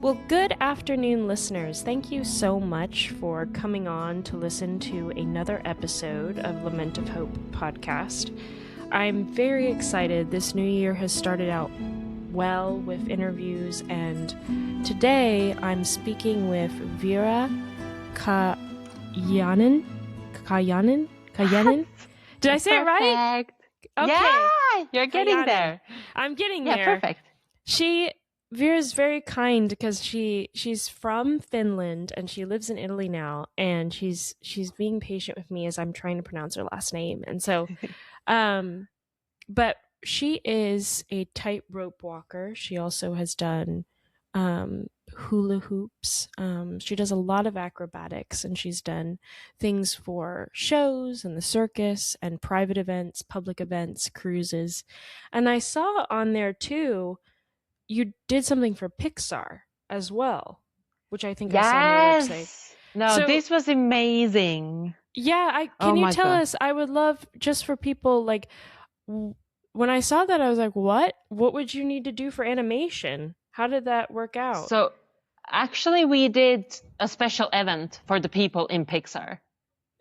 Well, good afternoon, listeners. Thank you so much for coming on to listen to another episode of Lament of Hope podcast. I'm very excited. This new year has started out well with interviews, and today I'm speaking with Veera Kaijanen. Kaijanen? Did I say it right? Okay. Yeah, you're getting there. I'm getting there. Yeah, perfect. Veera's very kind because she's from Finland and she lives in Italy now, and she's being patient with me as I'm trying to pronounce her last name. And so but she is a tightrope walker. She also has done hula hoops. She does a lot of acrobatics, and she's done things for shows and the circus and private events, public events, cruises. And I saw on there too, you did something for Pixar as well, which I think I saw on your website. No, this was amazing. Yeah, can you tell us? I would love, just for people, like, when I saw that, I was like, what? What would you need to do for animation? How did that work out? So actually, we did a special event for the people in Pixar.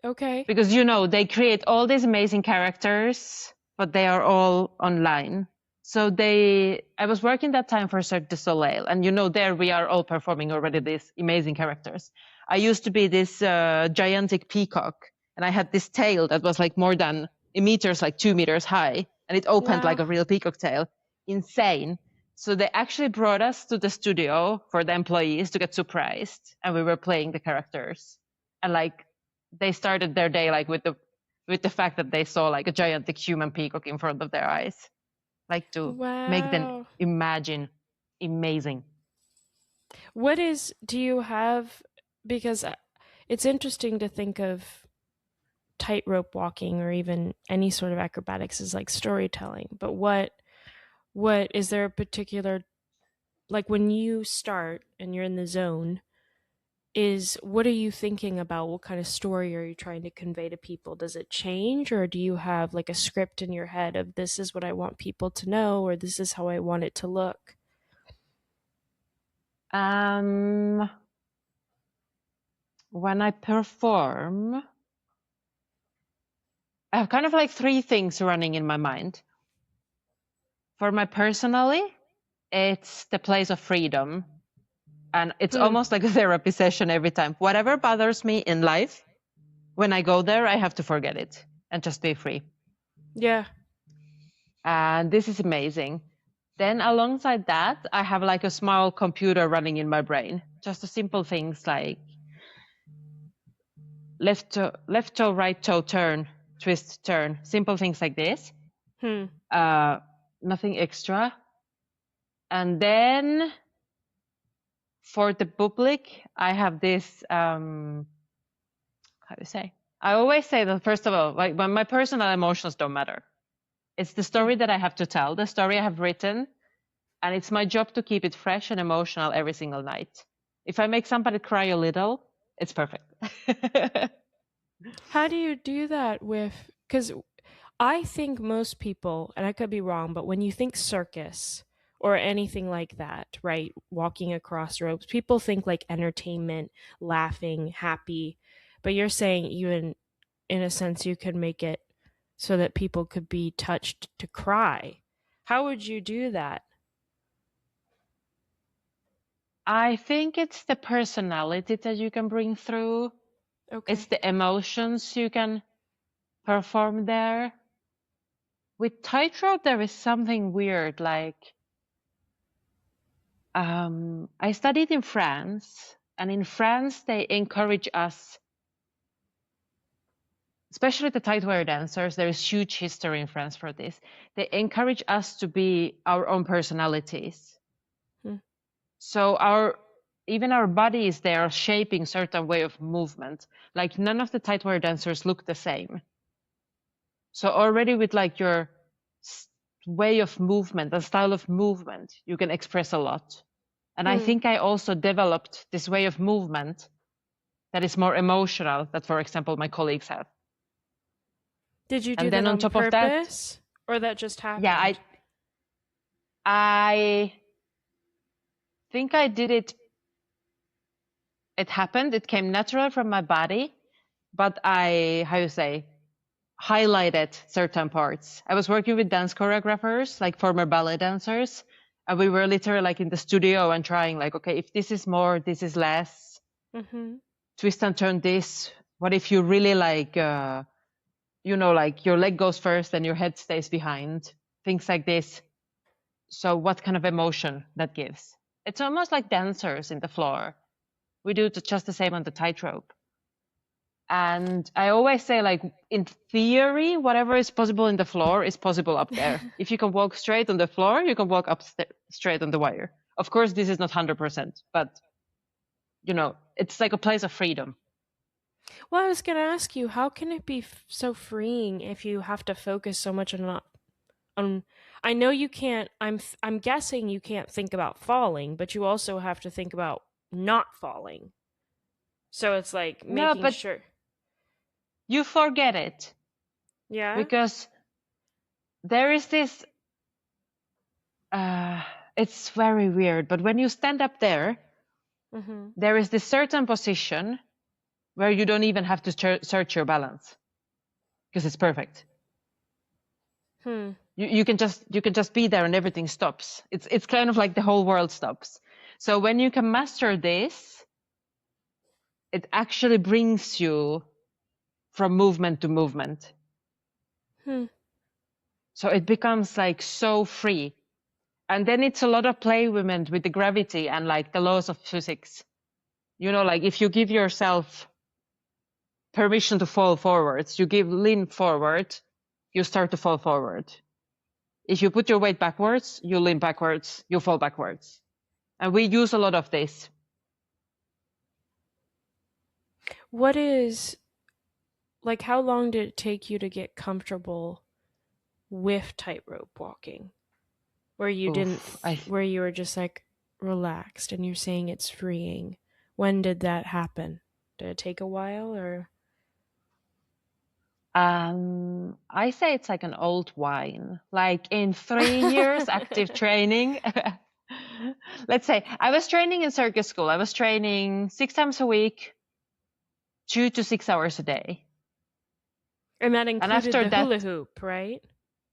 Okay. Because, they create all these amazing characters, but they are all online. So I was working that time for Cirque du Soleil, and there we are all performing already these amazing characters. I used to be this gigantic peacock, and I had this tail that was like more than a meter, like 2 meters high, and it opened like a real peacock tail. Insane. So they actually brought us to the studio for the employees to get surprised, and we were playing the characters. And they started their day with the fact that they saw like a gigantic human peacock in front of their eyes. To make them imagine amazing. Do you have, because it's interesting to think of tightrope walking or even any sort of acrobatics as like storytelling, but what is there a particular, like when you start and you're in the zone, what are you thinking about? What kind of story are you trying to convey to people? Does it change, or do you have like a script in your head of this is what I want people to know, or this is how I want it to look? When I perform, I have kind of like 3 things running in my mind. For my personally, it's the place of freedom. And it's almost like a therapy session every time. Whatever bothers me in life, when I go there, I have to forget it and just be free. Yeah. And this is amazing. Then alongside that, I have like a small computer running in my brain. Just the simple things like left toe, right toe, turn, twist, turn. Simple things like this. Nothing extra. And then for the public, I have this, how do you say? I always say that, first of all, like when my personal emotions don't matter. It's the story that I have to tell, the story I have written, and it's my job to keep it fresh and emotional every single night. If I make somebody cry a little, it's perfect. How do you do that because I think most people, and I could be wrong, but when you think circus or anything like that, right, walking across ropes, people think like entertainment, laughing, happy, but you're saying even in a sense you could make it so that people could be touched to cry. How would you do that? I think it's the personality that you can bring through. Okay. It's the emotions you can perform there. With tightrope, there is something weird. Like, I studied in France, and in France, they encourage us, especially the tightwire dancers. There is huge history in France for this. They encourage us to be our own personalities. So even our bodies, they are shaping certain way of movement. Like none of the tightwire dancers look the same. So already with like your way of movement, the style of movement, you can express a lot. And I think I also developed this way of movement that is more emotional that, for example, my colleagues have. Did you do that on top purpose, or that just happened? Yeah, I think I did it It happened. It came natural from my body, but I, how you say, highlighted certain parts. I was working with dance choreographers, like former ballet dancers, and we were literally like in the studio and trying like, okay, if this is more, this is less, Mm-hmm. twist and turn this. What if you really like, like your leg goes first and your head stays behind, things like this. So what kind of emotion that gives? It's almost like dancers in the floor. We do just the same on the tightrope. And I always say, like, in theory, whatever is possible in the floor is possible up there. If you can walk straight on the floor, you can walk up straight on the wire. Of course, this is not 100%, but, it's like a place of freedom. Well, I was going to ask you, how can it be so freeing if you have to focus so much on I know you can't I'm guessing you can't think about falling, but you also have to think about not falling. So it's like No, making but sure. you forget it Yeah? because there is this, it's very weird, but when you stand up there, Mhm. there is this certain position where you don't even have to search your balance because it's perfect. Hmm. You can just be there and everything stops. It's kind of like the whole world stops. So when you can master this, it actually brings you from movement to movement. Hmm. So it becomes like so free. And then it's a lot of play with the gravity and like the laws of physics. Like if you give yourself permission to fall forwards, you lean forward, you start to fall forward. If you put your weight backwards, you lean backwards, you fall backwards. And we use a lot of this. What is like how long did it take you to get comfortable with tightrope walking? Where you didn't Oof, where you were just like relaxed and you're saying it's freeing. When did that happen? Did it take a while or I say it's like an old wine. Like in 3 years active training. Let's say I was training in circus school. I was training 6 times a week, 2 to 6 hours a day. and that And included after the hula that, hoop, right?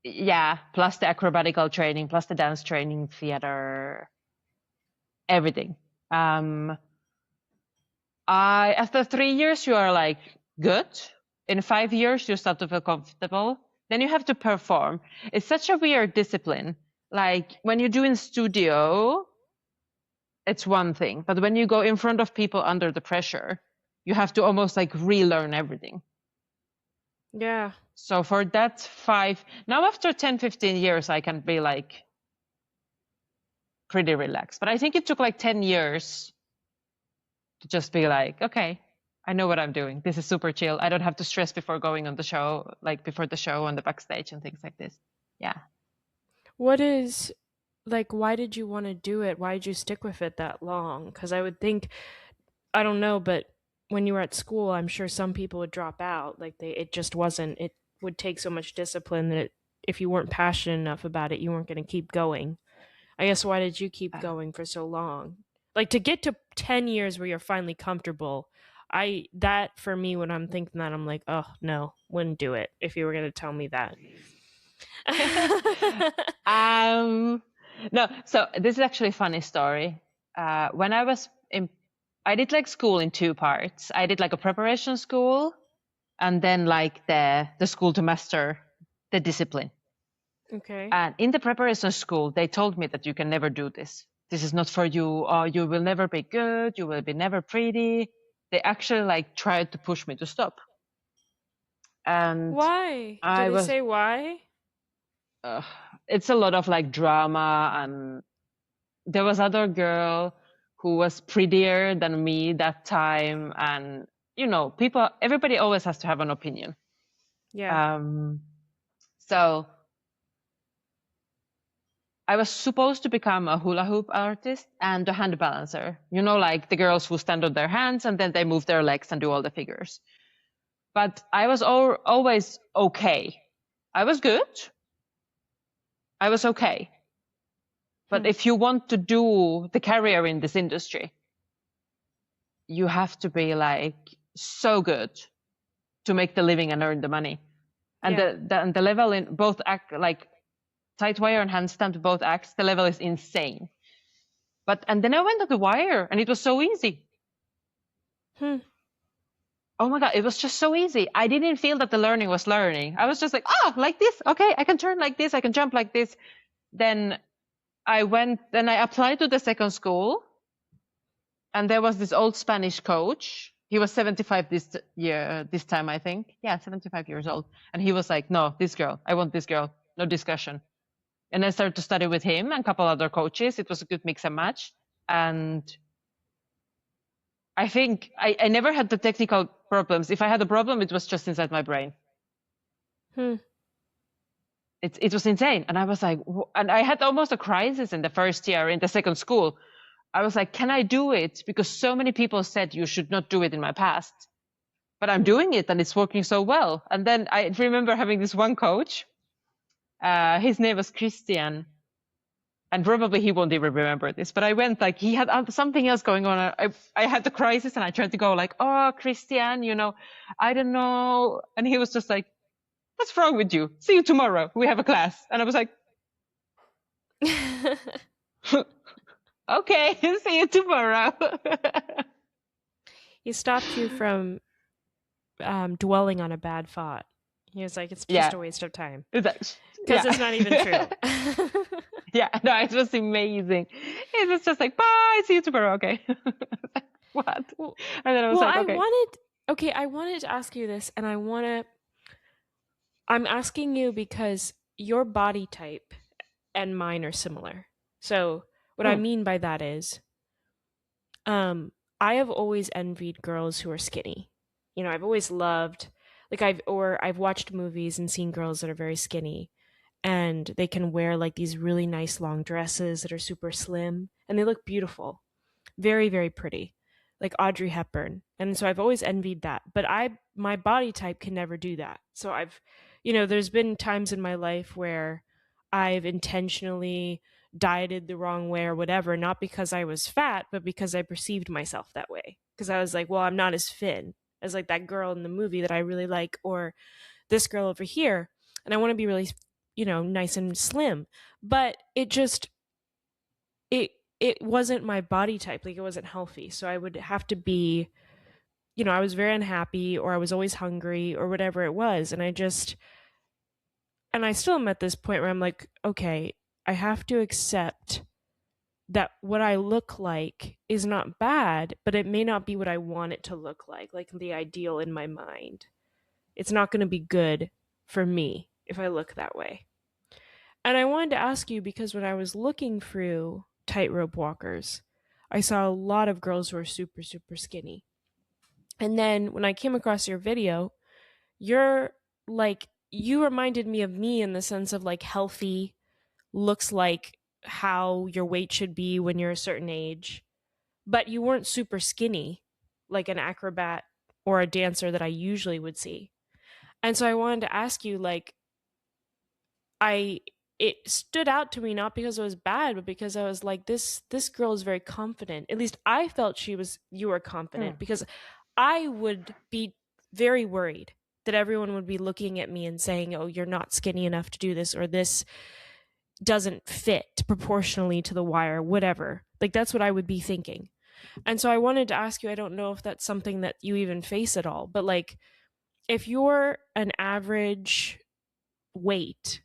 yeah, plus the acrobatical training, plus the dance training, theater, everything. Um, after 3 years, you are like good. In 5 years, you start to feel comfortable. Then you have to perform. It's such a weird discipline. Like when you do in studio, it's one thing, but when you go in front of people under the pressure, you have to almost like relearn everything. Yeah. So for that now after 10, 15 years, I can be like pretty relaxed. But I think it took like 10 years to just be like, okay, I know what I'm doing. This is super chill. I don't have to stress before going on the show, like before the show on the backstage and things like this. Yeah. What is like why did you want to do it? Why did you stick with it that long? Cuz I would think I don't know, but when you were at school, I'm sure some people would drop out. Like it just wasn't. It would take so much discipline that if you weren't passionate enough about it, you weren't going to keep going. I guess why did you keep Uh, going for so long? Like to get to 10 years where you're finally comfortable. That for me when I'm thinking that I'm like, "Oh, no, wouldn't do it if you were going to tell me that." um, no, so this is actually a funny story. When I did like school in two parts. I did like a preparation school and then like the school to master the discipline. Okay. And in the preparation school, they told me that you can never do this. This is not for you, or you will never be good, you will be never pretty. They actually like tried to push me to stop. And Why? Did I they was, say why? uh, it's a lot of like drama. And there was other girl who was prettier than me that time. And, everybody always has to have an opinion. Yeah. Um, so I was supposed to become a hula hoop artist and a hand balancer. Like the girls who stand on their hands and then they move their legs and do all the figures. But I was always okay. I was good. I was okay. But Hmm. if you want to do the career in this industry, you have to be like so good to make the living and earn the money. And Yeah. the level in both act, like tightwire and handstand, both acts, the level is insane. And then I went to the wire and it was so easy. Hmm. Oh my God, it was just so easy. I didn't feel that the learning was learning. I was just like, oh, like this. Okay, I can turn like this. I can jump like this. Then then I applied to the second school. And there was this old Spanish coach. He was 75 this time, I think. Yeah, 75 years old. And he was like, no, this girl, I want this girl. No discussion. And I started to study with him and a couple other coaches. It was a good mix and match. And I think I never had the technical problems. If I had a problem, it was just inside my brain. Hmm. It was insane. And I was like, and I had almost a crisis in the first year in the second school. I was like, can I do it? Because so many people said you should not do it in my past. But I'm doing it and it's working so well. And then I remember having this one coach. His name was Christian. And probably he won't even remember this, but I went like he had something else going on. I had the crisis and I tried to go like, oh, Christian, I don't know. And he was just like, what's wrong with you? See you tomorrow. We have a class. And I was like, okay, see you tomorrow. He stopped you from dwelling on a bad thought. He was like, it's just Yeah. a waste of time. Because It's not even true. Yeah, no, it was amazing. It was just like, bye, see you tomorrow. Okay. What? Well, And then I was like, okay. I wanted to ask you this, and I'm asking you because your body type and mine are similar. So what I Hmm. mean by that is, I have always envied girls who are skinny. I've always loved, like I've watched movies and seen girls that are very skinny, and they can wear like these really nice long dresses that are super slim, and they look beautiful, very very pretty, like Audrey Hepburn. And so I've always envied that, but my body type can never do that. So there's been times in my life where I've intentionally dieted the wrong way or whatever, not because I was fat, but because I perceived myself that way, because I was like, well, I'm not as thin as like that girl in the movie that I really like, or this girl over here, and I want to be really nice and slim. But it wasn't my body type, like it wasn't healthy. So I would have to be, I was very unhappy, or I was always hungry, or whatever it was. And I still am at this point where I'm like, okay, I have to accept that what I look like is not bad, but it may not be what I want it to look like the ideal in my mind. It's not going to be good for me if I look that way. And I wanted to ask you because when I was looking through tightrope walkers, I saw a lot of girls who are super, super skinny. And then when I came across your video, you're like, you reminded me of me in the sense of like healthy, looks like how your weight should be when you're a certain age, but you weren't super skinny like an acrobat or a dancer that I usually would see. And so I wanted to ask you, like, I it stood out to me not because it was bad, but because I was like, this girl is very confident. At least I felt you were Hmm. confident, because I would be very worried that everyone would be looking at me and saying, "Oh, you're not skinny enough to do this," or "This doesn't fit proportionally to the wire," whatever. Like that's what I would be thinking. And so I wanted to ask you, I don't know if that's something that you even face at all, but like if you're an average weight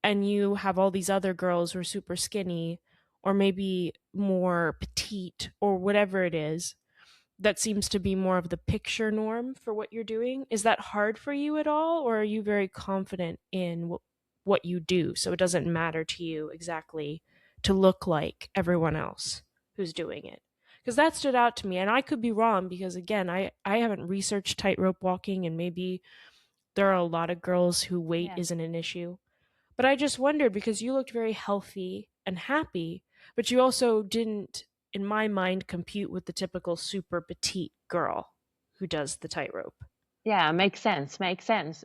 and you have all these other girls who are super skinny or maybe more petite or whatever it is, that seems to be more of the picture norm for what you're doing. Is that hard for you at all, or are you very confident in what you do, so it doesn't matter to you exactly to look like everyone else who's doing it? Because that stood out to me, and I could be wrong, because again, I haven't researched tightrope walking, and maybe there are a lot of girls who weight Yeah. isn't an issue. But I just wondered because you looked very healthy and happy, but you also didn't, in my mind, compute with the typical super petite girl who does the tightrope. Yeah, makes sense. Makes sense.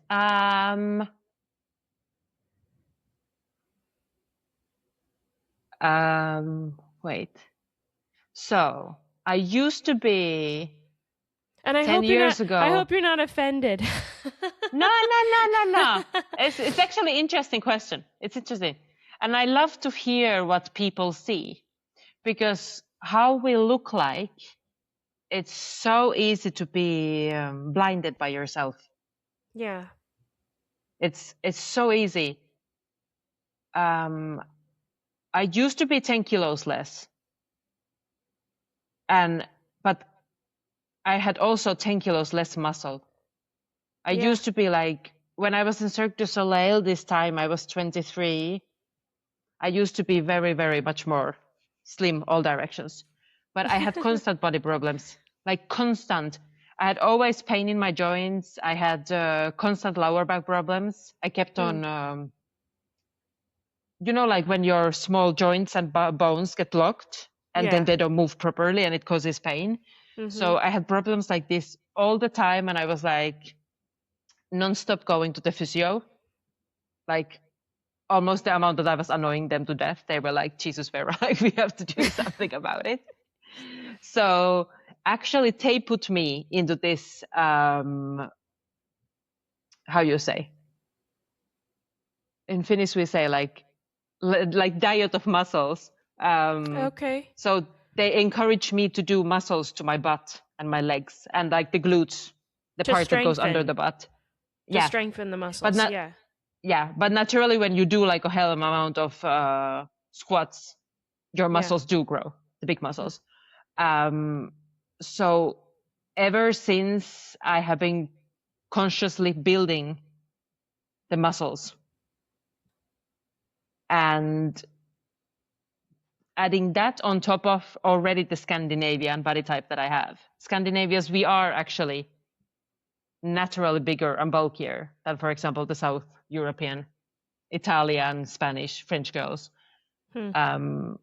Wait. So I used to be And 10 years I ago. hope you're not offended. No, no, no, no, no. It's actually an interesting question. It's interesting. And I love to hear what people see, because how we look like, it's so easy to be blinded by yourself. Yeah. It's so easy. Um, I used to be 10 kilos less, but I had also 10 kilos less muscle. I Yeah. used to be like, when I was in Cirque du Soleil this time, I was 23. I used to be very, very much more slim, all directions. But I had constant body problems, like constant. I had always pain in my joints. I had constant lower back problems. I kept Hmm. on, like when your small joints and bones get locked and then Yeah. they don't move properly and it causes pain. Mm-hmm. So I had problems like this all the time. And I was like nonstop going to the physio, like almost the amount that I was annoying them to death. They were like, Jesus, Vera, like we have to do something about it. So actually they put me into this, how you say? In Finnish, we say like diet of muscles. Okay. So they encourage me to do muscles to my butt and my legs and like the glutes, the To part that goes under the strengthen. butt. To Yeah. strengthen the But muscles. not, Yeah. yeah. But naturally, when you do like a hell of an amount of squats, your Yeah. muscles do grow, the big muscles. Um, so ever since I have been consciously building the muscles and adding that on top of already the Scandinavian body type that I have. Scandinavians, we are actually naturally bigger and bulkier than, for example, the South European, Italian, Spanish, French girls. Hmm. Um,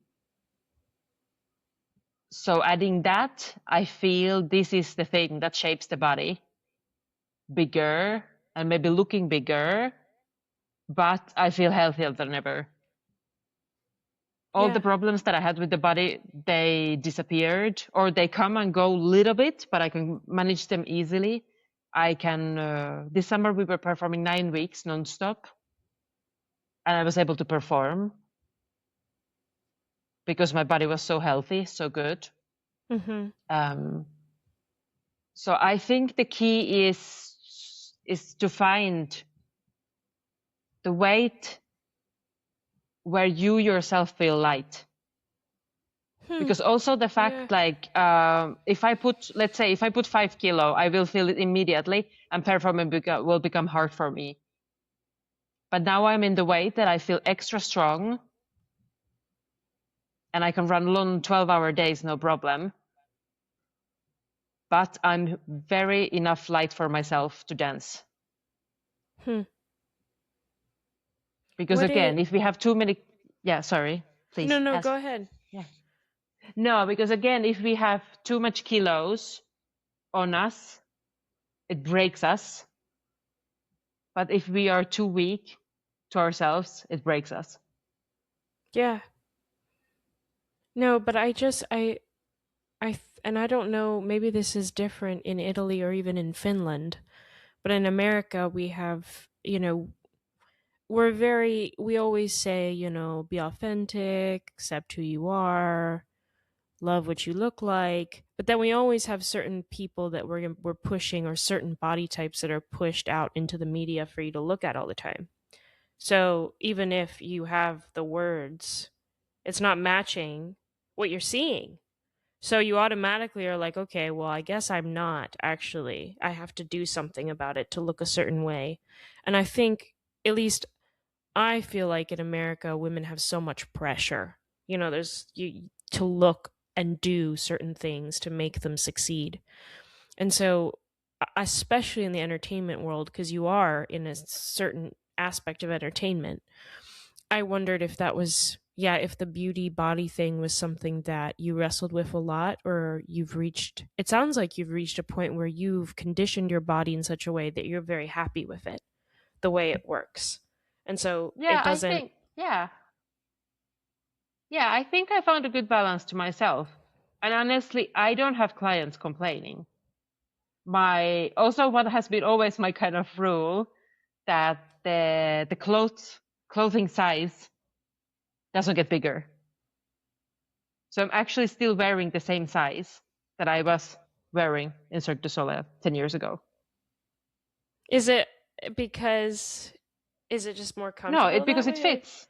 so adding that, I feel this is the thing that shapes the body bigger and maybe looking bigger, but I feel healthier than ever. All the Yeah. problems that I had with the body, they disappeared, or they come and go a little bit, but I can manage them easily. I can, this summer we were performing 9 weeks nonstop, and I was able to perform because my body was so healthy, so good. Mm-hmm. Um, so I think the key is to find the weight where you yourself feel light. Hmm. Because also the Yeah. fact, like, if I put, let's say, if I put 5 kilo, I will feel it immediately, and performing will become hard for me. But now I'm in the weight that I feel extra strong, and I can run long 12-hour days, no problem. But I'm very enough light for myself to dance. Hmm. Because What again, it? if we have too many, yeah, sorry, No, please no. ask. Go ahead. Yeah. No, because again, if we have too much kilos on us, it breaks us. But if we are too weak to ourselves, it breaks us. Yeah. No, but and I don't know. Maybe this is different in Italy or even in Finland, but in America we have, we always say, be authentic, accept who you are, love what you look like. But then we always have certain people that we're pushing, or certain body types that are pushed out into the media for you to look at all the time. So even if you have the words, it's not matching what you're seeing. So you automatically are like, okay, well, I guess I'm not actually. I have to do something about it to look a certain way. And I think, at least I feel like in America, women have so much pressure. There's to look and do certain things to make them succeed. And so, especially in the entertainment world, because you are in a certain aspect of entertainment, I wondered if that was, yeah, if the beauty body thing was something that you wrestled with a lot, or it sounds like you've reached a point where you've conditioned your body in such a way that you're very happy with it, the way it works. And so Yeah, it I doesn't, think, yeah. Yeah, I think I found a good balance to myself. And honestly, I don't have clients complaining. What has been always my kind of rule, that the clothing size doesn't get bigger. So I'm actually still wearing the same size that I was wearing in Cirque du Soleil 10 years ago. Is it because is it just more No, comfortable that because it way? Like fits.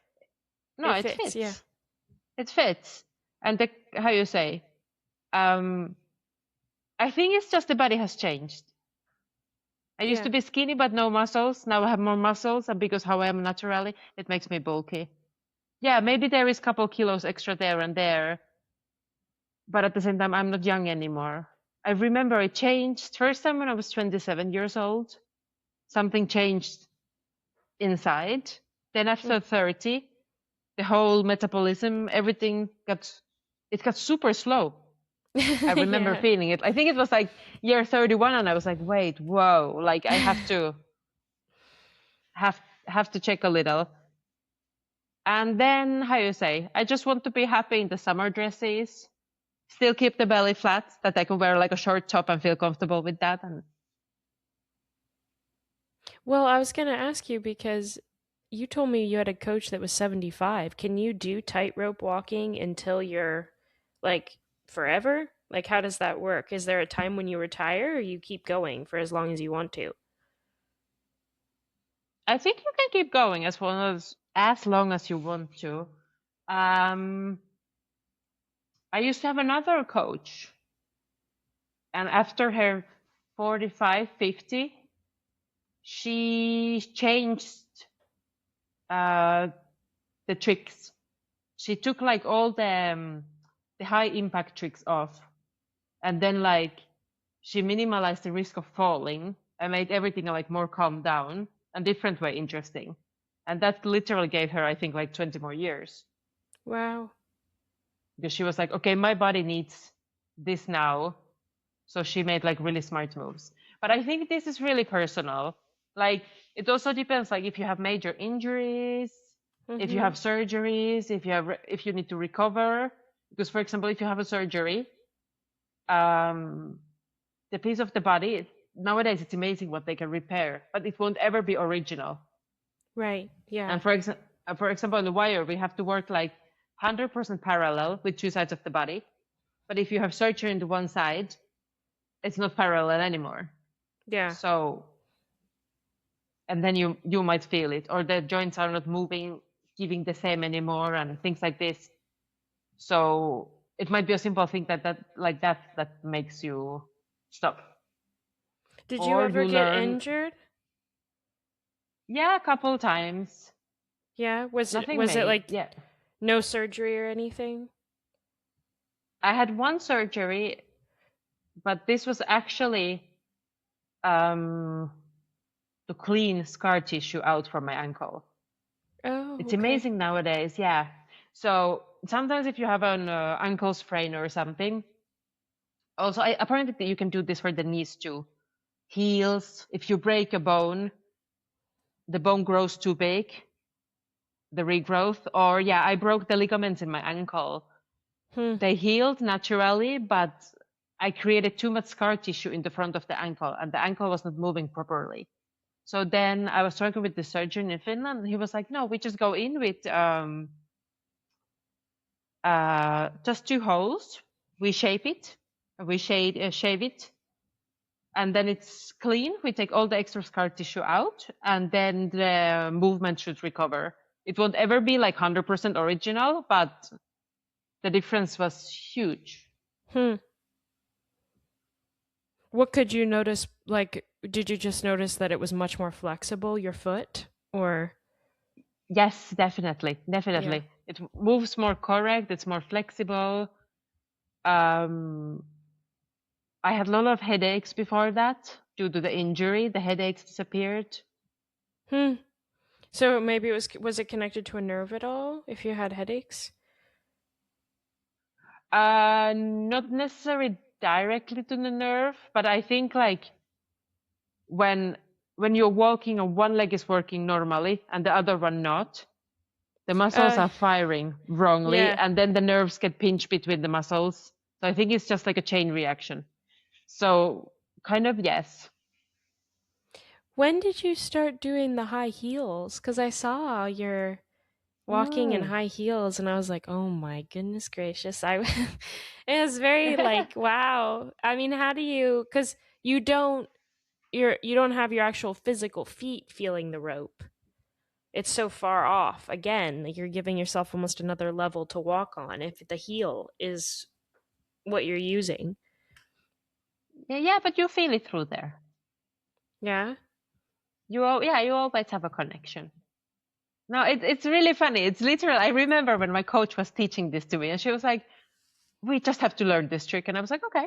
No, it it fits, yeah. fits. It fits. And how you say, um, I think it's just the body has changed. I used to Yeah. be skinny but no muscles. Now I have more muscles, and because how I am naturally, it makes me bulky. Yeah, maybe there is a couple kilos extra there and there, but at the same time, I'm not young anymore. I remember it changed first time when I was 27 years old. Something changed inside. Then Mm. after 30, the whole metabolism, everything got super slow. I remember Yeah. feeling it. I think it was like year 31, and I was like, wait, whoa, like I have to check a little. And then how you say, I just want to be happy in the summer dresses, still keep the belly flat, that I can wear like a short top and feel comfortable with that. And Well, I was gonna ask you because you told me you had a coach that was 75. Can you do tightrope walking until you're like forever? Like, how does that work? Is there a time when you retire or you keep going for as long as you want to? I think you can keep going as long as you want to. Um, I used to have another coach, and after her 45, 50, she changed uh, the tricks. She took like all the high impact tricks off, and then like she minimalized the risk of falling and made everything like more calm down and different way interesting. And that literally gave her, I think, like 20 more years, Wow. because she was like, okay, my body needs this now. So she made like really smart moves. But I think this is really personal. Like it also depends, like if you have major injuries, if you Mm-hmm. have surgeries, if you need to recover. Because for example, if you have a surgery, um, the piece of the body, nowadays it's amazing what they can repair, but it won't ever be original. Right. Yeah. And for example, on the wire, we have to work like 100% parallel with two sides of the body. But if you have surgery into one side, it's not parallel anymore. Yeah. So, and then you might feel it, or the joints are not moving, giving the same anymore, and things like this. So it might be a simple thing that makes you stop, Did you or ever you get learn. injured? Yeah, a couple times. Yeah. Was it Nothing was it made. like Yeah, no surgery or anything? I had one surgery, but this was actually um, to clean scar tissue out from my ankle. Oh, It's okay. amazing nowadays, yeah. So sometimes if you have an ankle sprain or something, also apparently you can do this for the knees too. Heels, if you break a bone, the bone grows too big, the regrowth, or yeah, I broke the ligaments in my ankle. Hmm. They healed naturally, but I created too much scar tissue in the front of the ankle, and the ankle was not moving properly. So then I was talking with the surgeon in Finland, and he was like, "No, we just go in with just two holes. We shape it, shave it, and then it's clean. We take all the extra scar tissue out, and then the movement should recover. It won't ever be like 100% original, but the difference was huge. Hmm. What could you notice? Like, did you just notice that it was much more flexible, your foot? Or, Yes, definitely, yeah. definitely. It moves more correct. It's more flexible. Um, I had a lot of headaches before that due to the injury. The headaches disappeared. Hmm. So maybe was it connected to a nerve at all if you had headaches? Not necessarily directly to the nerve, but I think like when when you're walking and one leg is working normally and the other one not, the muscles Uh, are firing wrongly, yeah. and then the nerves get pinched between the muscles. So I think it's just like a chain reaction. So kind of yes. When did you start doing the high heels? Because I saw you're walking in Mm. high heels and I was like, "Oh my goodness gracious." I it was very like, wow. I mean, how do you cuz you don't have your actual physical feet feeling the rope. It's so far off. Again, like you're giving yourself almost another level to walk on if the heel is what you're using. Yeah, yeah, but you feel it through there. Yeah. You always have a connection. No, it's really funny. It's literal. I remember when my coach was teaching this to me, and she was like, "We just have to learn this trick," and I was like, "Okay."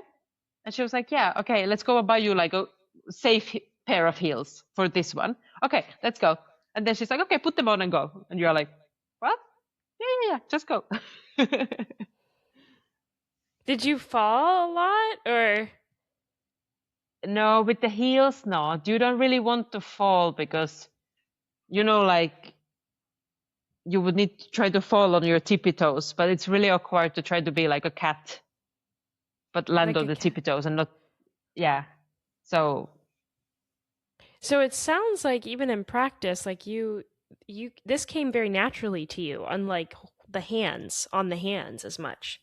And she was like, "Yeah, okay, let's go and buy you like a safe pair of heels for this one. Okay, let's go." And then she's like, "Okay, put them on and go." And you're like, "What? Yeah, yeah, yeah, just go." Did you fall a lot or No, with the heels, no. You don't really want to fall because, like you would need to try to fall on your tippy toes, but it's really awkward to try to be like a cat, but land like on a the cat? tippy toes and not, yeah. So, So it sounds like even in practice, like you this came very naturally to you, unlike the hands on the hands as much.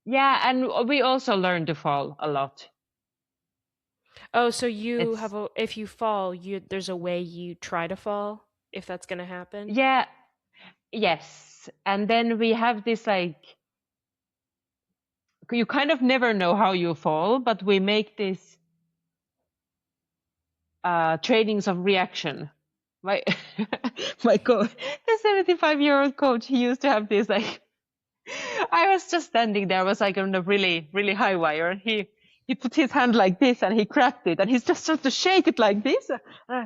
yeah, and we also learn to fall a lot. Oh, so you have It's, a if you fall, you there's a way you try to fall if that's going to happen. yeah, yes. And then we have this like, you kind of never know how you fall, but we make this trainings of reaction. My my coach, the 75-year-old coach, he used to have this like, I was just standing there, I was like on a really, really high wire, and he put his hand like this and he cracked it and he's just started to shake it like this.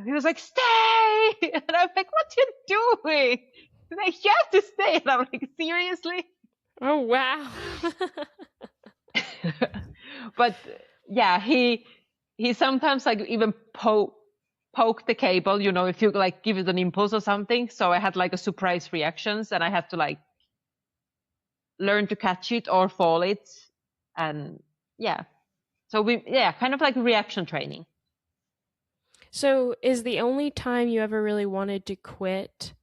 He was like, "Stay!" And I'm like, "What you doing?" He's like, "You have to stay." And I'm like, "Seriously?" Oh, wow. But yeah, he sometimes like even poke the cable, if you like give it an impulse or something. So I had like a surprise reactions and I had to like learn to catch it or fall it. And yeah. So kind of like reaction training. So, is the only time you ever really wanted to quit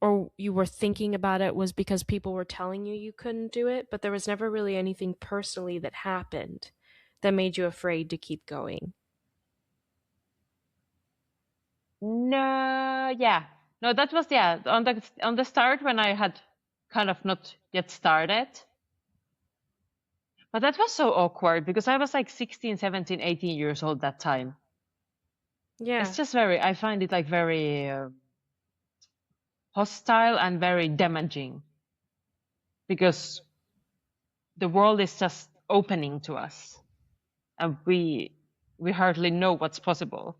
or you were thinking about it was because people were telling you you couldn't do it, but there was never really anything personally that happened that made you afraid to keep going? No, yeah. No, that was yeah, on the start when I had kind of not yet started. But that was so awkward because I was like 16, 17, 18 years old that time. It's Yeah. just I find it like very hostile and very damaging because the world is just opening to us and we hardly know what's possible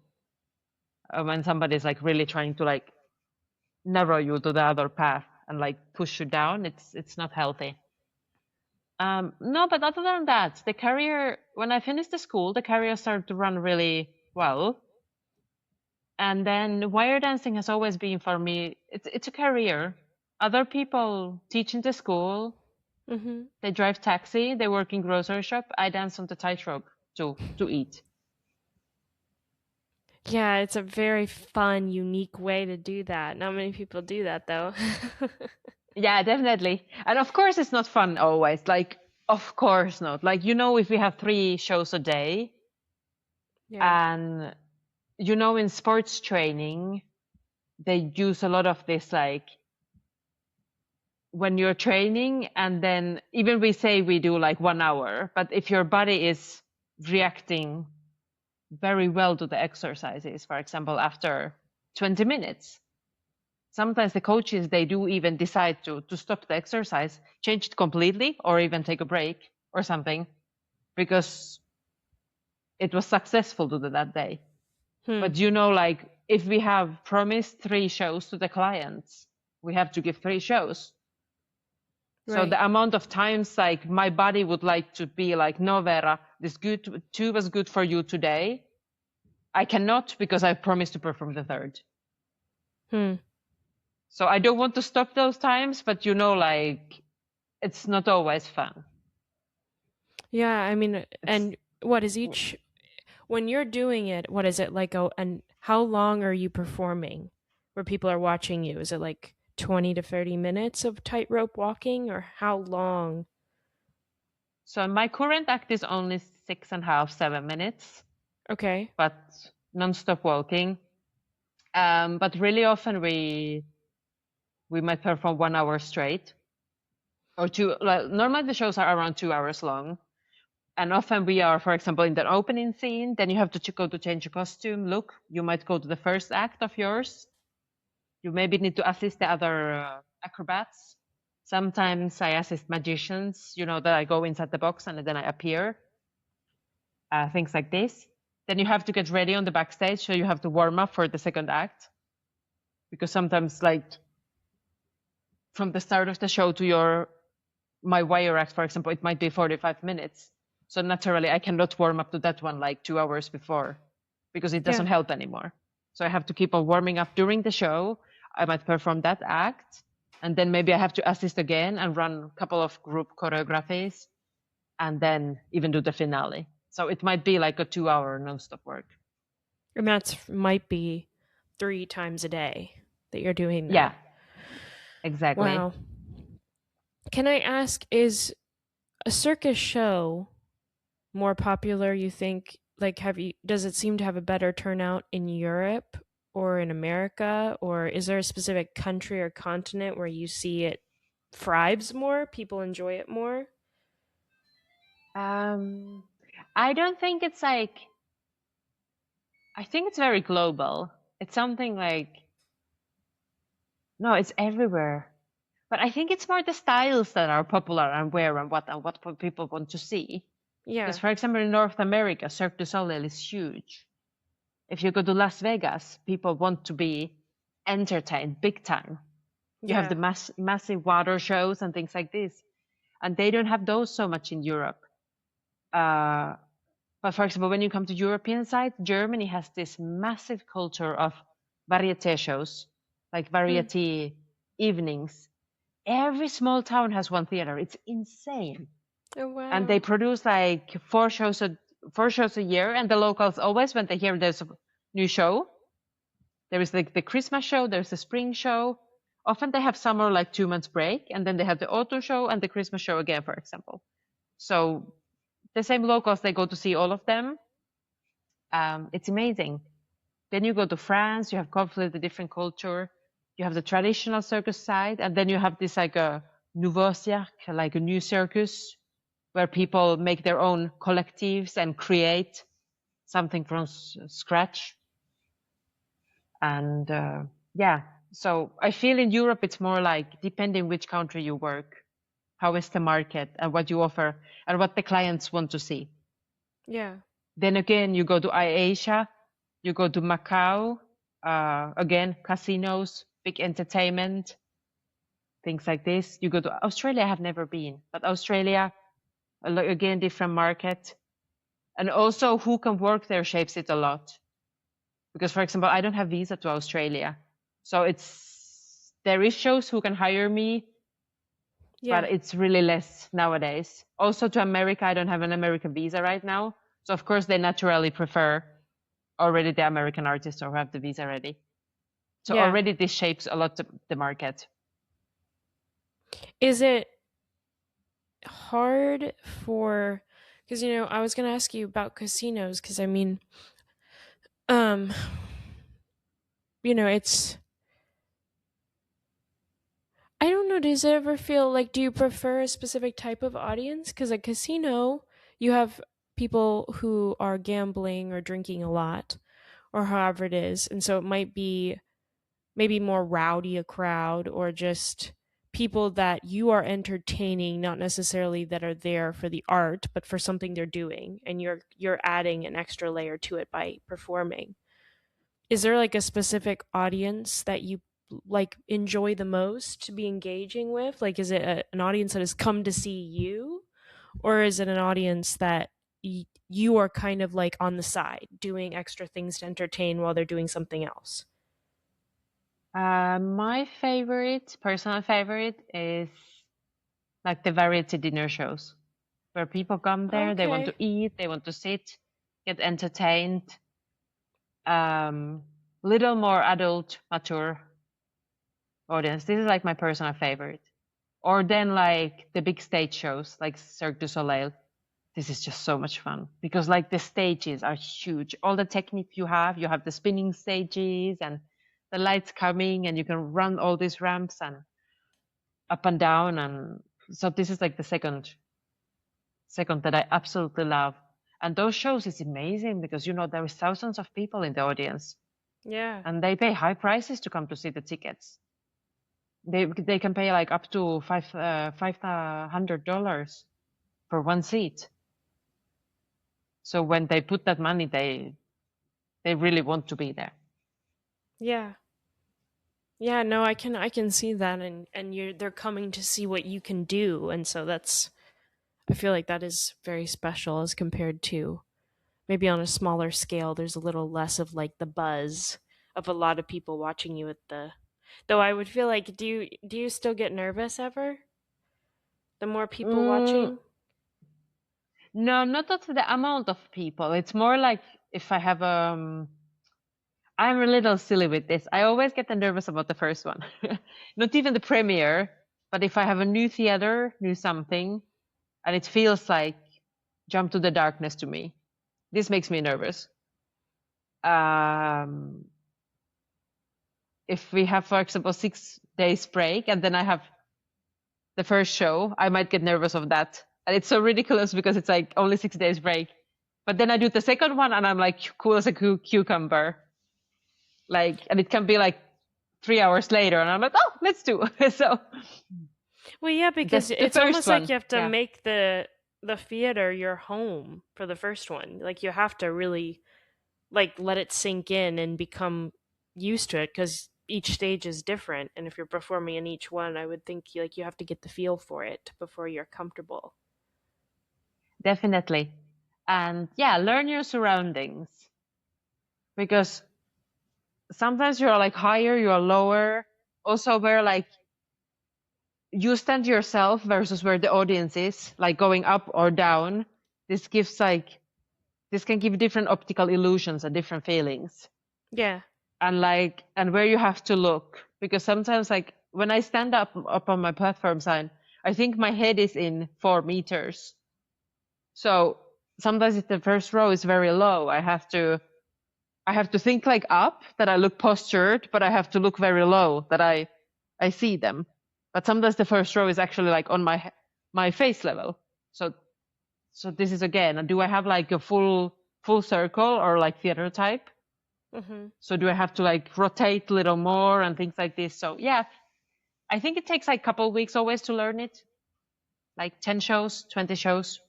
when somebody's like really trying to like narrow you to the other path and like push you down. It's not healthy. No, but other than that, the career, when I finished the school, the career started to run really well. And then wire dancing has always been for me, it's a career. Other people teach in the school, Mhm. they drive taxi, they work in grocery shop. I dance on the tightrope to eat. Yeah, it's a very fun, unique way to do that. Not many people do that though. Yeah, definitely. And of course, it's not fun always. Like, of course not. Like, if we have 3 shows a day, Yeah. and in sports training, they use a lot of this, like, when you're training, and then even we say we do like 1 hour, but if your body is reacting very well to the exercises, for example, after 20 minutes, sometimes the coaches, they do even decide to stop the exercise, change it completely, or even take a break or something, because it was successful to do that day. Hmm. But like if we have promised 3 shows to the clients, we have to give 3 shows. So Right. the amount of times like my body would like to be like, "No, Vera, this good 2 was good for you today. I cannot because I promised to perform the third." Hmm. So I don't want to stop those times, but like it's not always fun. Yeah, I mean, It's and what is each when you're doing it, what is it like and how long are you performing where people are watching you? Is it like 20 to 30 minutes of tightrope walking or how long? so my current act is only 6.5, 7 minutes, Okay. but non-stop walking. But really often we might perform 1 hour straight or two. Like, normally the shows are around 2 hours long, and often we are, for example, in the opening scene. Then you have to go to change your costume, look. You might go to the first act of yours. You maybe need to assist the other acrobats. Sometimes I assist magicians, that I go inside the box and then I appear, things like this. Then you have to get ready on the backstage, so you have to warm up for the second act. Because sometimes, like, from the start of the show to my wire act, for example, it might be 45 minutes. So naturally, I cannot warm up to that one like 2 hours before because it doesn't Yeah. help anymore. So I have to keep on warming up during the show. I might perform that act, and then maybe I have to assist again and run a couple of group choreographies, and then even do the finale. So it might be like a 2 hour nonstop work. And that's might be 3 times a day that you're doing Yeah, that. exactly. Wow. Can I ask, is a circus show more popular, you think? Like, does it seem to have a better turnout in Europe or in America? Or is there a specific country or continent where you see it thrives more? People enjoy it more? Um, I don't think it's like, I think it's very global. It's something like, no, it's everywhere. But I think it's more the styles that are popular and where and what people want to see. Because, Yeah. for example, in North America, Cirque du Soleil is huge. If you go to Las Vegas, people want to be entertained big time. You have the Yeah. massive water shows and things like this. And they don't have those so much in Europe. Uh, but for example, when you come to European side, Germany has this massive culture of variety shows, like Hmm. variety evenings. Every small town has one theater. It's insane. Oh, And they wow. produce like 4 shows a year, and the locals always, when they hear there's a new show, there is like the Christmas show, there's the spring show. Often they have summer, like 2 months break, and then they have the autumn show and the Christmas show again, for example. So the same locals, they go to see all of them. It's amazing. Then you go to France, you have completely different culture. You have the traditional circus side, and then you have this like a nouveau cirque, like a new circus, where people make their own collectives and create something from scratch. And yeah, so I feel in Europe it's more like depending which country you work, how is the market and what you offer and what the clients want to see. Yeah. Then again, you go to Asia, you go to Macau, again, casinos, big entertainment, things like this. You go to Australia, I have never been, but Australia, again, different market. And also who can work there shapes it a lot. Because, for example, I don't have visa to Australia. So there is shows who can hire me, but Yeah. it's really less nowadays. Also to America, I don't have an American visa right now. So of course they naturally prefer already the American artists who have the visa ready. So Yeah. already this shapes a lot the market. Is it hard for, because I was going to ask you about casinos, because I mean, um it's, I don't know, does it ever feel like, do you prefer a specific type of audience? Because a casino, you have people who are gambling or drinking a lot or however it is, and so it might be maybe more rowdy a crowd, or just people that you are entertaining, not necessarily that are there for the art but for something they're doing, and you're adding an extra layer to it by performing. Is there like a specific audience that you like enjoy the most to be engaging with? Like, is it an audience that has come to see you, or is it an audience that you are kind of like on the side doing extra things to entertain while they're doing something else? My favorite, personal favorite, is like the variety dinner shows where people come there, they want to Okay. eat, they want to sit, get entertained. Little more adult, mature audience. This is like my personal favorite. Or then like the big stage shows like Cirque du Soleil. This is just so much fun because like the stages are huge. All the technique you have the spinning stages and the lights coming and you can run all these ramps and up and down. And so this is like the second that I absolutely love. And those shows is amazing because you know there is thousands of people in the audience Yeah. and they pay high prices to come to see the tickets. They can pay like up to $500 for one seat. So when they put that money, they really want to be there. Yeah. Yeah, no, I can see that, and you're they're coming to see what you can do, and so that's I feel like that is very special as compared to maybe on a smaller scale there's a little less of like the buzz of a lot of people watching you at the though I would feel like do you still get nervous ever? The more people Mm, watching? no, not of the amount of people. It's more like if I have I'm a little silly with this. I always get nervous about the first one, not even the premiere. But if I have a new theater, new something, and it feels like jump to the darkness to me, this makes me nervous. Um, if we have, for example, 6 days break, and then I have the first show, I might get nervous of that. And it's so ridiculous because it's like only 6 days break. But then I do the second one and I'm like cool as a cucumber. Like, and it can be like 3 hours later and I'm like, oh, let's do it. So Well, yeah, because the it's first almost like one, you have to yeah, make the theater your home for the first one. Like you have to really like let it sink in and become used to it because each stage is different, and if you're performing in each one, I would think like you have to get the feel for it before you're comfortable. definitely. And yeah, learn your surroundings because sometimes you're like higher, you're lower. Also, where like you stand yourself versus where the audience is, like going up or down. This gives like this can give different optical illusions and different feelings. Yeah. And like and where you have to look because sometimes like when I stand up on my platform sign, I think my head is in 4 meters. So sometimes if the first row is very low, I have to think like up that I look postured, but I have to look very low that I see them. But sometimes the first row is actually like on my face level. So this is again, do I have like a full circle or like theater type? Hmm. So do I have to like rotate a little more and things like this? So yeah, I think it takes like a couple of weeks always to learn it, like 10 shows, 20 shows.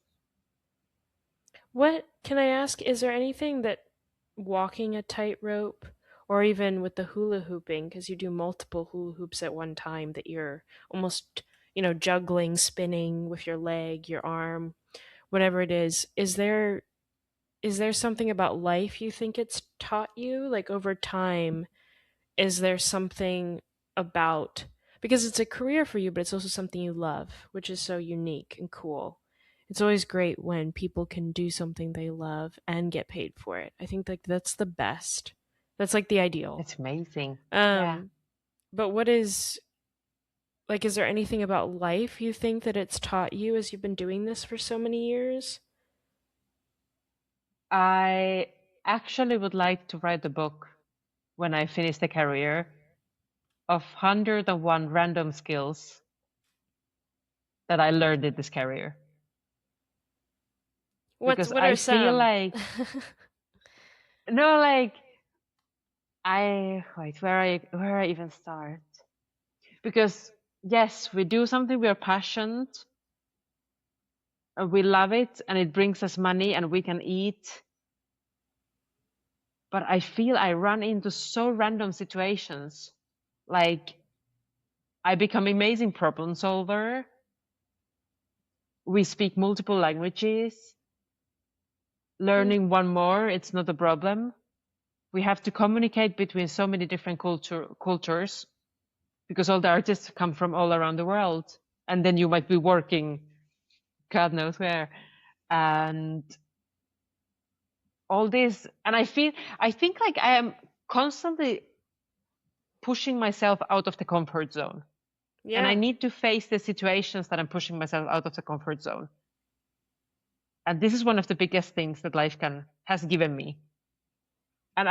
What can I ask? Is there anything that walking a tightrope or even with the hula hooping, because you do multiple hula hoops at one time, that you're almost, juggling, spinning with your leg, your arm, whatever it is there something about life you think it's taught you? Like over time, is there something about because it's a career for you, but it's also something you love, which is so unique and cool. It's always great when people can do something they love and get paid for it. I think like that's the best. That's like the ideal. It's amazing. Yeah. Um, but what is like is there anything about life you think that it's taught you as you've been doing this for so many years? I actually would like to write a book when I finish the career of 101 random skills that I learned in this career. What's Because what I are feel some? like, no, like, wait, where I even start? Because yes, we do something we are passionate, we love it, and it brings us money and we can eat. But I feel I run into so random situations. Like, I become amazing problem solver. We speak multiple languages. Hmm. Learning one more, it's not a problem. We have to communicate between so many different cultures because all the artists come from all around the world. and then you might be working God knows where, and all this. And I think like I am constantly pushing myself out of the comfort zone, and I Yeah. need to face the situations that I'm pushing myself out of the comfort zone. And this is one of the biggest things that life has given me. And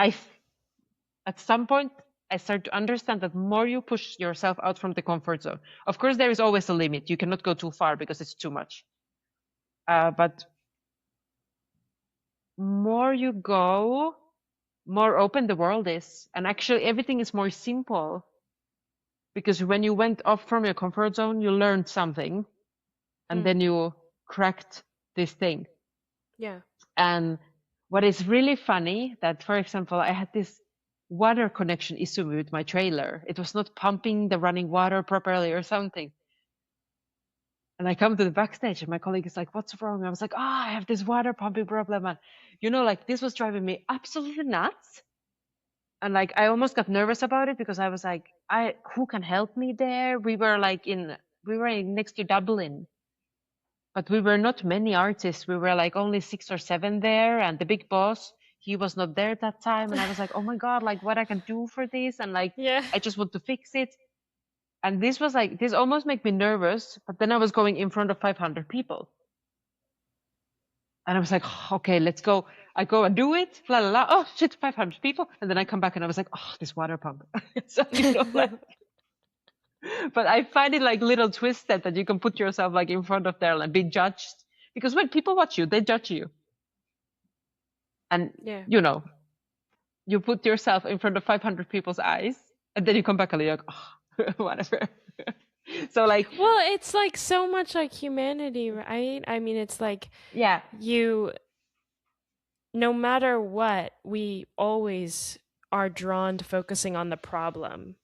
at some point, I start to understand that more you push yourself out from the comfort zone, of course, there is always a limit. You cannot go too far because it's too much. But more you go, more open the world is. And actually, everything is more simple. Because when you went off from your comfort zone, you learned something, and Hmm. then you cracked this thing. Yeah. And what is really funny that, for example, I had this water connection issue with my trailer. It was not pumping the running water properly or something. And I come to the backstage and my colleague is like, what's wrong? I was like, I have this water pumping problem. And, like this was driving me absolutely nuts. And like, I almost got nervous about it because I was like, who can help me there? We were next to Dublin, but we were not many artists. We were like only 6 or 7 there. And the big boss, he was not there at that time. And I was like, oh my God, like what I can do for this. And like, Yeah. I just want to fix it. And this almost made me nervous. But then I was going in front of 500 people. And I was like, okay, let's go. I go and do it. La la la. Oh shit, 500 people. And then I come back and I was like, this water pump. So, like, but I find it like little twisted that you can put yourself like in front of there and be judged. Because when people watch you, they judge you. And, Yeah. you put yourself in front of 500 people's eyes and then you come back and you're like, whatever. So like, Well, it's like so much like humanity, right? I mean, it's like yeah, no matter what, we always are drawn to focusing on the problems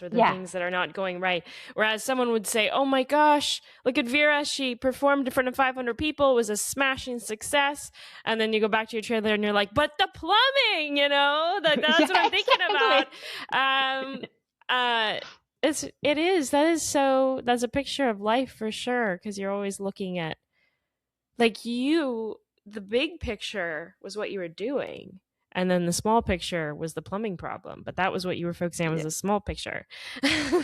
or the yeah, things that are not going right. Whereas someone would say, oh my gosh, look at Veera. She performed in front of 500 people. It was a smashing success. And then you go back to your trailer and you're like, but the plumbing, that's yeah, what I'm thinking exactly. about. That's a picture of life for sure. Cause you're always looking at like the big picture was what you were doing. And then the small picture was the plumbing problem, but that was what you were focusing on was Yeah, the small picture. Though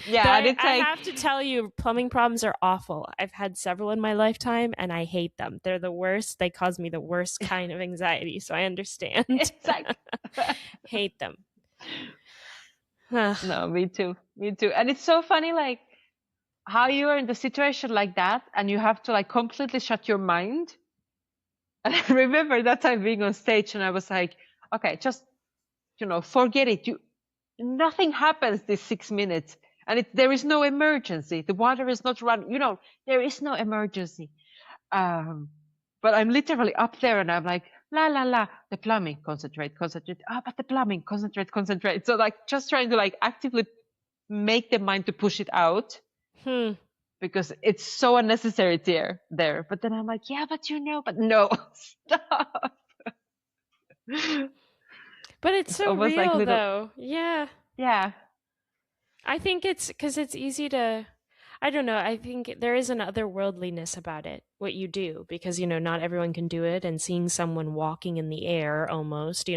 yeah, and it's I like, have to tell you, plumbing problems are awful. I've had several in my lifetime and I hate them. They're the worst. They cause me the worst kind of anxiety. So I understand. it's like, Hate them. no, me too, and it's so funny, like how you are in the situation like that, and you have to like completely shut your mind. And I remember that time being on stage, and I was like, okay, just forget it. Nothing happens this 6 minutes, and there is no emergency. The water is not running. There is no emergency. But I'm literally up there, and I'm like, la la la, the plumbing, concentrate. But the plumbing, concentrate. So like, just trying to like actively make the mind to push it out because it's so unnecessary there. But then I'm like, yeah, but but no, stop. But it's It's so almost like real little, though. Yeah. yeah, I think it's because it's easy to, I don't know. I think there is an otherworldliness about it, what you do, because, not everyone can do it. And seeing someone walking in the air almost,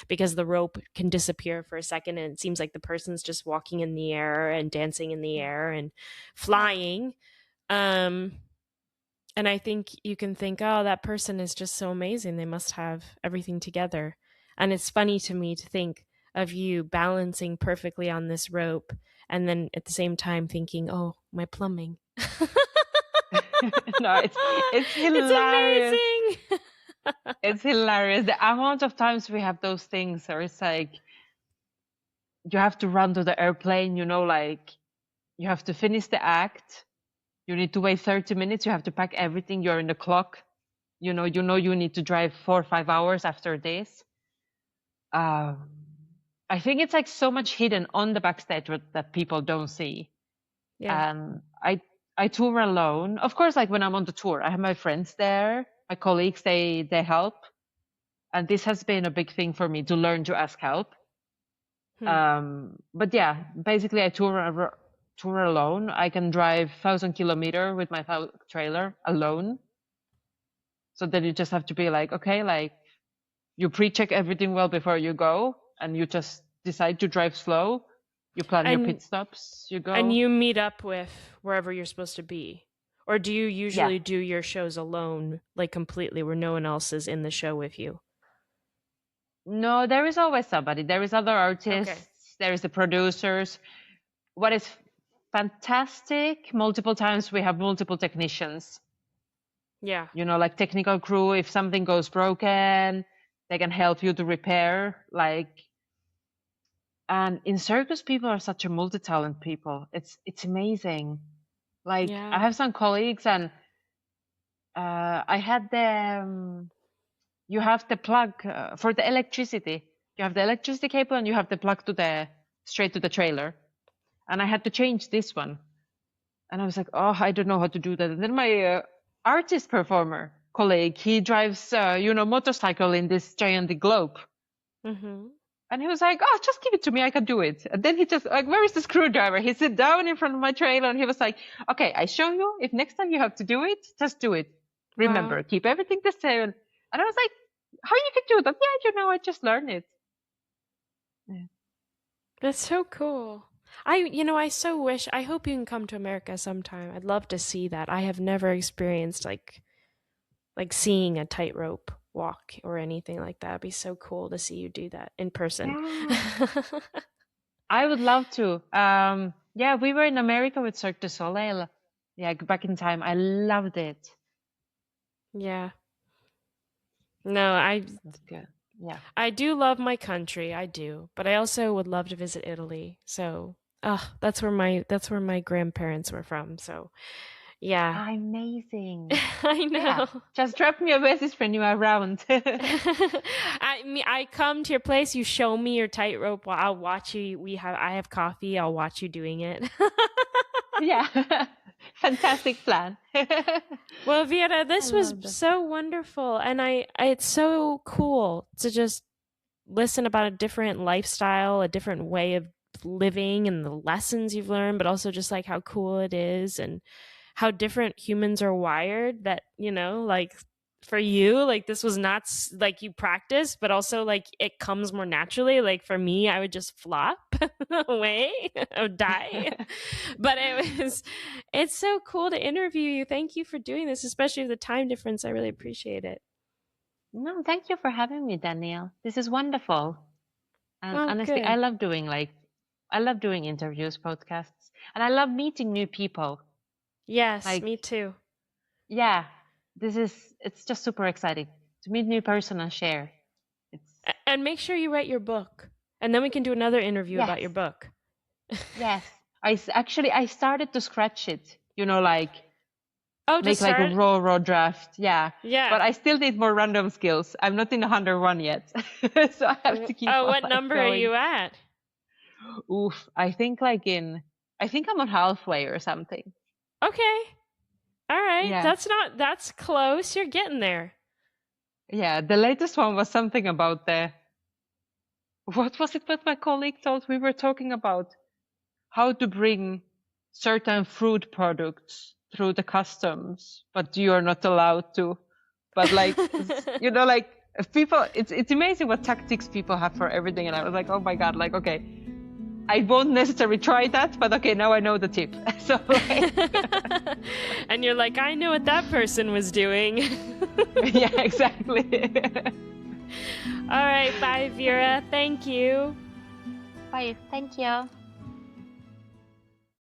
because the rope can disappear for a second and it seems like the person's just walking in the air and dancing in the air and flying. Um, and I think you can think, oh, that person is just so amazing. They must have everything together. And it's funny to me to think of you balancing perfectly on this rope and then at the same time thinking, oh, my plumbing. no, it's hilarious. It's amazing. It's hilarious. The amount of times we have those things where it's like you have to run to the airplane, like you have to finish the act. You need to wait 30 minutes. You have to pack everything. You're in the clock. You need to drive 4 or 5 hours after this. I think it's like so much hidden on the backstage that people don't see. Yeah. I tour alone. Of course, like when I'm on the tour, I have my friends there, my colleagues, they help. And this has been a big thing for me to learn to ask help. But yeah, basically I tour tour alone. I can drive 1,000 kilometers with my trailer alone. So then you just have to be like, okay, like you pre-check everything well before you go, and you just decide to drive slow. You plan your And pit stops. You and go. you meet up with wherever you're supposed to be. Or do you Yeah. usually do your shows alone, like completely, where no one else is in the show with you? No, there is always somebody. There is other artists. Okay. There is the producers. What is fantastic, multiple times we have multiple technicians. Yeah. You know, like technical crew. If something goes broken, they can help you to repair. Like, and in circus, people are such a multi-talent people. It's amazing. Like, I Yeah. have some colleagues, and I had the you have the plug for the electricity. You have the electricity cable, and you have the plug to the straight to the trailer. And I had to change this one, and I was like, oh, I don't know how to do that. And then my artist performer colleague, he drives motorcycle in this giant globe. Mm-hmm. And he was like, oh, just give it to me, I can do it. And then he just like, where is the screwdriver? He sit down in front of my trailer, and he was like, okay, I show you. If next time you have to do it, just do it. Remember, Wow. keep everything the same. And I was like, how you can do that? Yeah, I just learned it. Yeah. That's so cool. I so wish, I hope you can come to America sometime. I'd love to see that. I have never experienced like seeing a tightrope walk or anything like that. It'd be so cool to see you do that in person. Yeah. I would love to. Yeah, we were in America with Cirque du Soleil. Yeah, back in time. I loved it. Yeah. No, That's good. Yeah. I do love my country. I do. But I also would love to visit Italy. So, that's where my grandparents were from. So, yeah. Amazing. I Yeah. know. Just drop me a message when you are around. I come to your place, you show me your tightrope, I'll watch you. I have coffee, I'll watch you doing it. Yeah. Fantastic plan. Well, Veera, this was love that. so wonderful, and it's so cool to just listen about a different lifestyle, a different way of living, and the lessons you've learned, but also just like how cool it is and how different humans are wired. That, like for you, like this was not like you practice, but also like it comes more naturally. Like for me, I would just flop away, I would die. But it's so cool to interview you. Thank you for doing this, especially with the time difference. I really appreciate it. No, thank you for having me, Danielle. This is wonderful. And Oh, honestly, good. I love doing interviews, podcasts, and I love meeting new people. Yes, Like, me too. yeah, it's just super exciting to meet new person and share. It's And make sure you write your book, and then we can do another interview yes, about your book. yes. I started to scratch it, like Oh, to make like a start? raw draft. Yeah. Yeah. But I still need more random skills. I'm not in 101 yet. So I have to keep Oh, on what like number are going. you at? Oof. I think I'm on halfway or something. Okay. All right. Yeah. That's close. You're getting there. Yeah. The latest one was something about what was it that my colleague told? We were talking about how to bring certain fruit products through the customs, but you are not allowed to. But like, like people, it's amazing what tactics people have for everything. And I was like, oh my God, like, okay, I won't necessarily try that, but okay, now I know the tip. So like, And you're like, I know what that person was doing. yeah, exactly. All right. Bye, Veera. Thank you. Bye. Thank you.